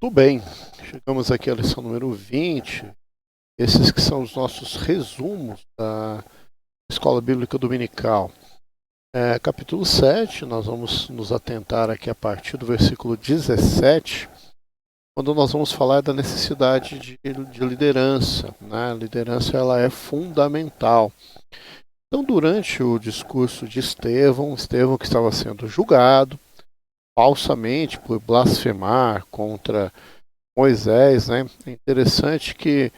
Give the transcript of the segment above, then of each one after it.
Tudo bem, chegamos aqui à lição número 20, esses que são os nossos resumos da Escola Bíblica Dominical. Capítulo 7, nós vamos nos atentar aqui a partir do versículo 17, quando nós vamos falar da necessidade de liderança. Né? A liderança ela é fundamental. Então, durante o discurso de Estevão que estava sendo julgado falsamente por blasfemar contra Moisés, né? É interessante que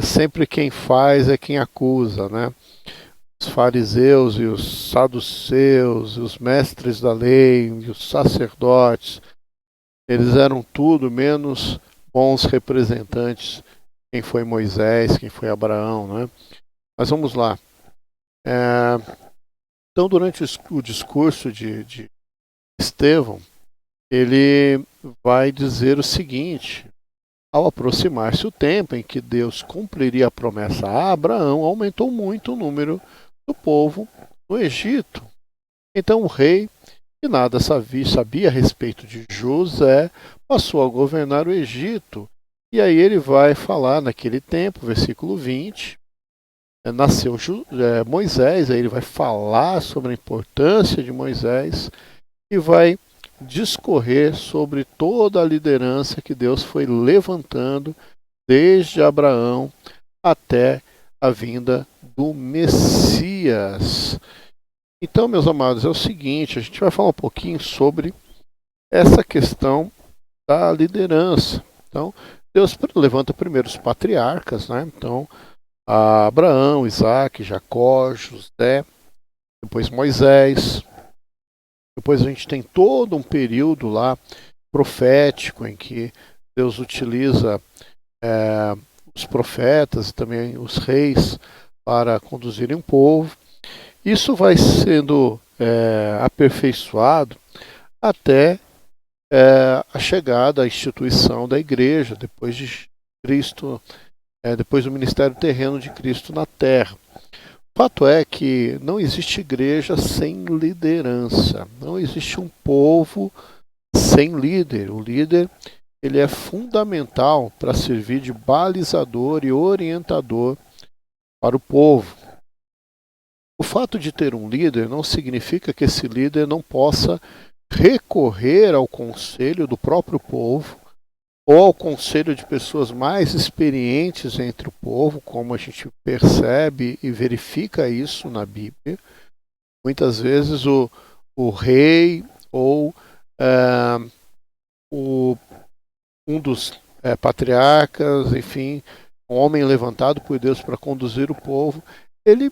sempre quem faz é quem acusa, né? Os fariseus e os saduceus, e os mestres da lei, e os sacerdotes, eles eram tudo menos bons representantes. Quem foi Moisés, quem foi Abraão, né? Mas vamos lá. Então, durante o discurso de Estevão, ele vai dizer o seguinte: ao aproximar-se o tempo em que Deus cumpriria a promessa a Abraão, aumentou muito o número do povo no Egito. Então o rei, que nada sabia a respeito de José, passou a governar o Egito. E aí ele vai falar naquele tempo, versículo 20, nasceu Moisés, aí ele vai falar sobre a importância de Moisés e vai discorrer sobre toda a liderança que Deus foi levantando desde Abraão até a vinda do Messias. Então, meus amados, é o seguinte, a gente vai falar um pouquinho sobre essa questão da liderança. Então, Deus levanta primeiro os patriarcas, né? Então, Abraão, Isaac, Jacó, José, depois Moisés. Depois a gente tem todo um período lá profético em que Deus utiliza os profetas e também os reis para conduzirem o povo. Isso vai sendo aperfeiçoado até a chegada à instituição da igreja, depois de Cristo, depois do ministério terreno de Cristo na terra. O fato é que não existe igreja sem liderança, não existe um povo sem líder. O líder ele é fundamental para servir de balizador e orientador para o povo. O fato de ter um líder não significa que esse líder não possa recorrer ao conselho do próprio povo ou ao conselho de pessoas mais experientes entre o povo, como a gente percebe e verifica isso na Bíblia. Muitas vezes o rei ou um dos patriarcas, enfim, um homem levantado por Deus para conduzir o povo, ele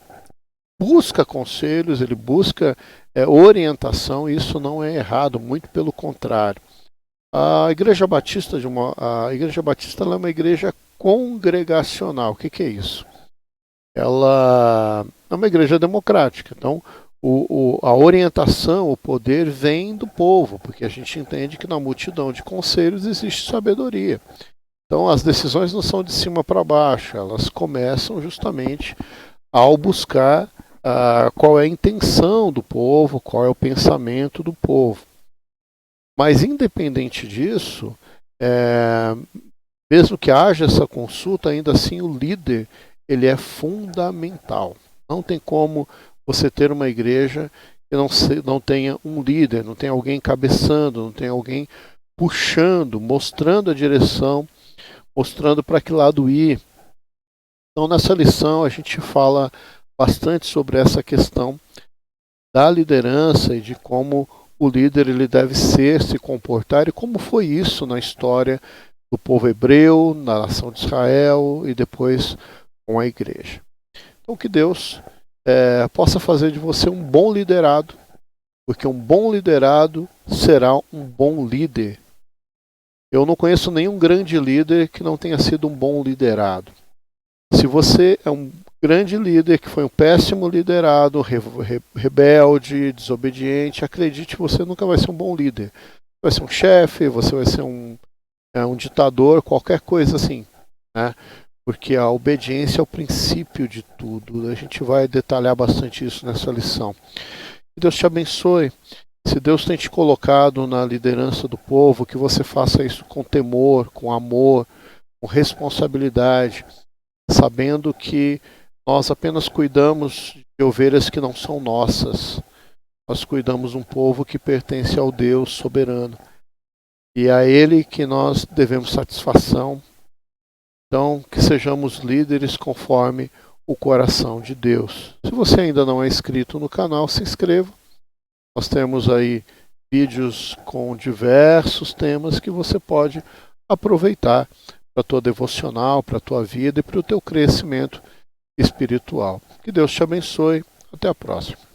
busca conselhos, ele busca orientação, e isso não é errado, muito pelo contrário. A Igreja Batista ela é uma igreja congregacional. O que é isso? Ela é uma igreja democrática. Então, a orientação, o poder vem do povo, porque a gente entende que na multidão de conselhos existe sabedoria. Então, as decisões não são de cima para baixo, elas começam justamente ao buscar qual é a intenção do povo, qual é o pensamento do povo. Mas, independente disso, mesmo que haja essa consulta, ainda assim o líder ele é fundamental. Não tem como você ter uma igreja que não tenha um líder, não tenha alguém cabeçando, não tenha alguém puxando, mostrando a direção, mostrando para que lado ir. Então, nessa lição, a gente fala bastante sobre essa questão da liderança e de como o líder ele deve se comportar, e como foi isso na história do povo hebreu, na nação de Israel e depois com a igreja. Então que Deus possa fazer de você um bom liderado, porque um bom liderado será um bom líder. Eu não conheço nenhum grande líder que não tenha sido um bom liderado. Se você é um grande líder que foi um péssimo liderado, rebelde, desobediente, acredite, você nunca vai ser um bom líder. Vai ser um chefe, você vai ser um ditador, qualquer coisa assim, né? Porque a obediência é o princípio de tudo. A gente vai detalhar bastante isso nessa lição. Que Deus te abençoe, Se Deus tem te colocado na liderança do povo, que você faça isso com temor, com amor, com responsabilidade, sabendo que nós apenas cuidamos de ovelhas que não são nossas. Nós cuidamos de um povo que pertence ao Deus soberano. E é a Ele que nós devemos satisfação. Então, que sejamos líderes conforme o coração de Deus. Se você ainda não é inscrito no canal, se inscreva. Nós temos aí vídeos com diversos temas que você pode aproveitar para a tua devocional, para a tua vida e para o teu crescimento espiritual. Que Deus te abençoe. Até a próxima.